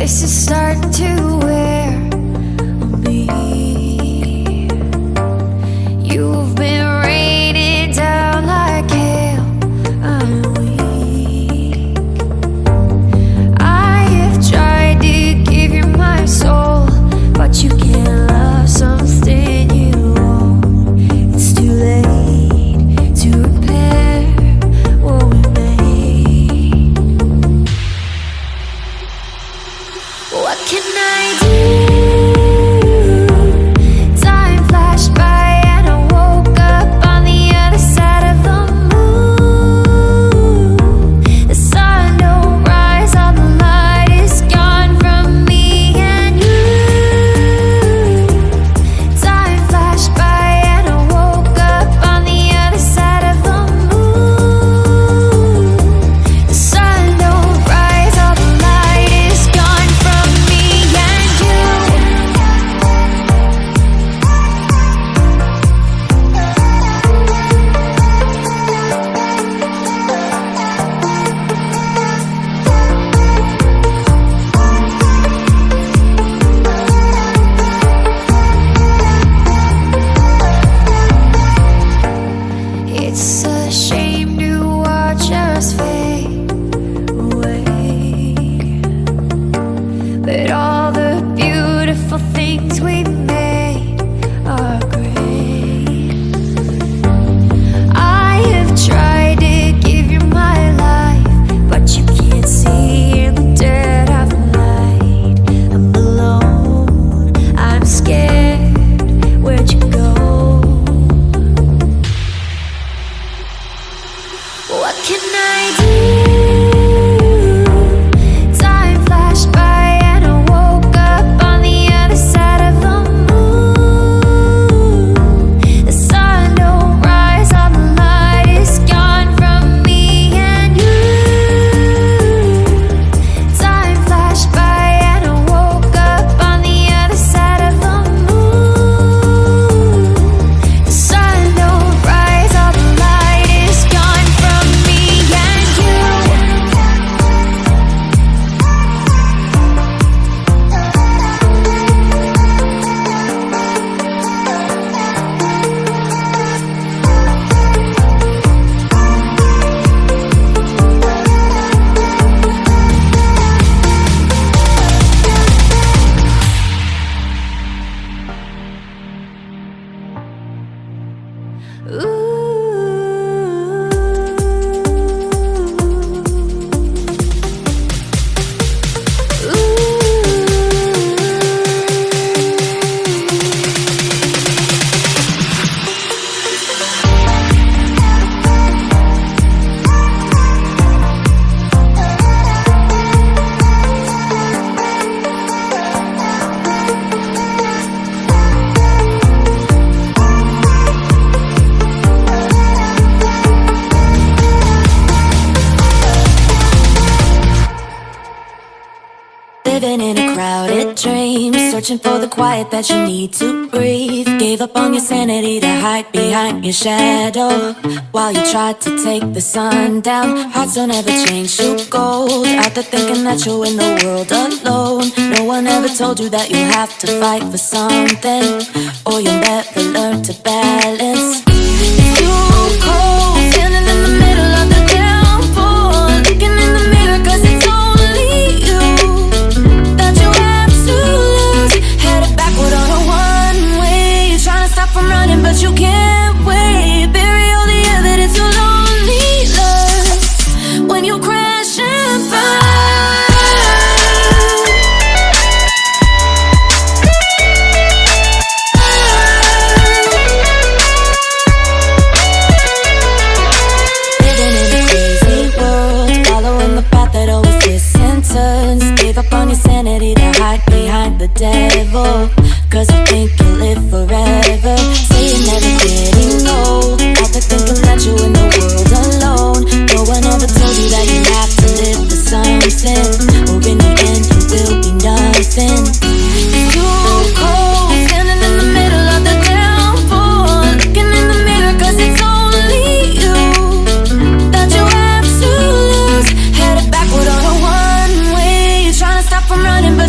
faces start to wear on me. You've been raining down like hail. I'm weak. I have tried to give you my soul, but you can't love something you own. It's too late to repair what we made. What can I do? Time flashed by and I woke up on the other side of the moon. The sun don't rise, all the light is gone from me and you. Time flashed by and I woke up on the other side of the moon. The sun don't rise, all the light is gone from me and you. It's a shame to watch us fade away, but all the beautiful things we made are great. I have tried to give you my life, but you can't see in the dead of night. I'm alone, I'm scared. Where'd you go? What can I do? Time flashed by and I woke up on the other side of the moon. The sun don't rise, all the light is gone from me and you. Time flashed by and I woke up on the other side of the moon. The sun don't rise, all the light is gone from me and you. Living in a crowded dream, searching for the quiet that you need to breathe. Gave up on your sanity to hide behind your shadow, while you tried to take the sun down. Hearts don't ever change to gold, out there thinking that you'll win the world alone. No one ever told you that you'll have to fight for something, or you'll never learn to balance. It's too cold, standing in the middle of the downpour, looking in the mirror 'cause it's only you that you have to lose. Headed backward on a one-way, you're trying to stop from running but you can't wait. Bury all the evidence of loneliness when you crash and burn. Living in a crazy world, following the path that always twists and turns. Gave up on your sanity to hide behind the devil, 'cause you think you'll live forever. Say you're never getting old, out there thinking that you're in the world alone. No one ever told you that you have to live for something, or in the end you will be nothing. It's too cold, standing in the middle of the downpour, looking in the mirror 'cause it's only you that you have to lose. Headed backward on a one-way, you're trying to stop from running but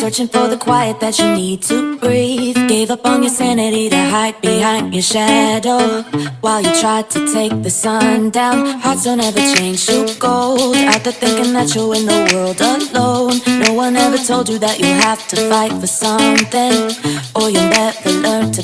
searching for the quiet that you need to breathe. Gave up on your sanity to hide behind your shadow while you tried to take the sun down. Hearts don't ever change to gold. Out there thinking that you're in the world alone. No one ever told you that you have to fight for something, or you'll never learn to